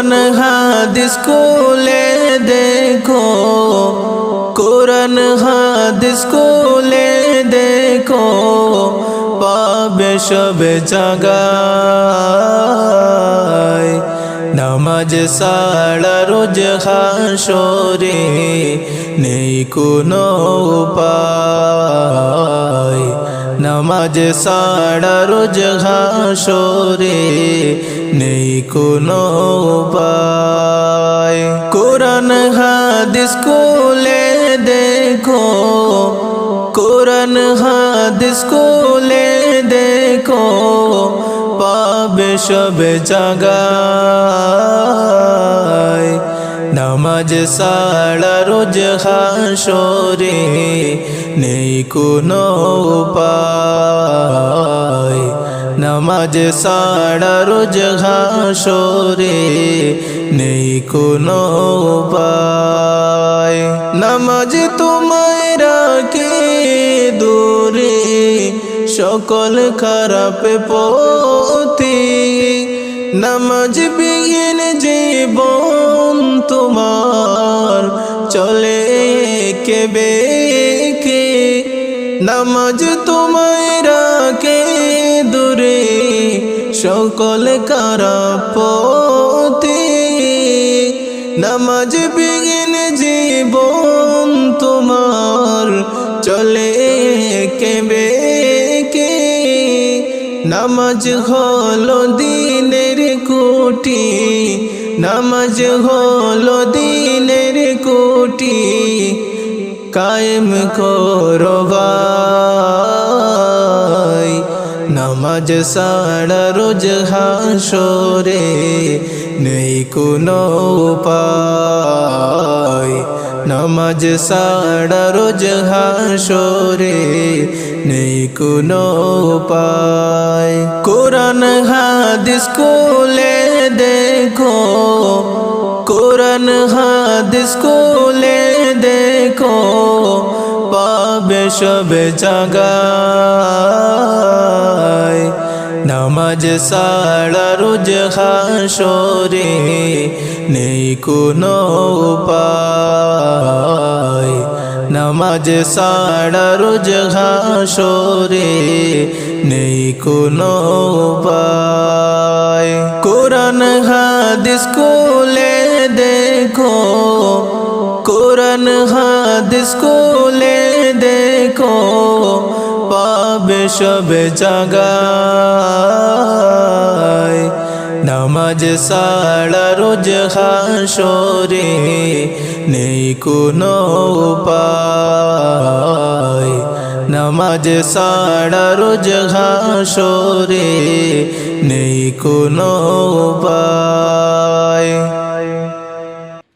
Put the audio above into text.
কোরআন হাদিস খুলে দেখো, কোরআন হাদিস খুলে দেখো, পাবে সব জায়গায়। নামাজ ছাড়া রোজ হাসরে নেই কোনো উপায়। নামাজ ছাড়া রোজ হাসরে নেই কোনো উপায়। কোরআন হাদিস খুলে দেখো, কোরআন হাদিস খুলে দেখো, পাবে সব জায়গায়। নামাজ ছাড়া রোজ হাসরে নেই কোনো উপায়। নামাজ ছাড়া রোজ হাসরে নেই কোনো উপায়। নামাজ তোমায় রাখে দূরে সকল খারাপ পথে। নামাজ বিহীন জীবন তোমার চলে কে বেকে। নামাজ তোমায় রাখে দূরে সকল খারাপ পথে। নামাজ বিহীন জীবন তোমার চলে কে বেকে। নামাজ হলো দ্বীনের খুঁটি, নামাজ হলো দ্বীনের খুঁটি, কায়েম করো ভাই। নামাজ ছাড়া রোজ হাসরে নেই কোনো উপায়। নামাজ ছাড়া রোজ হাসরে নেই কোনো উপায়। কোরআন হাদিস খুলে দেখো, কোরআন হাদিস খুলে দেখো, পাবে সব জায়গায়। নামাজ ছাড়া রোজ হাসরে নেই কোনো উপায়। নামাজ ছাড়া রোজ হাসরে নেই কোনো উপায়। কোরআন হাদিস খুলে দেখো, কোরআন হাদিস খুলে দেখো, পাবে সব জায়গায়। নামাজ ছাড়া রোজ হাসরে নেই কোনো উপায়। নামাজ ছাড়া রোজ হাসরে নেই কোনো উপায়।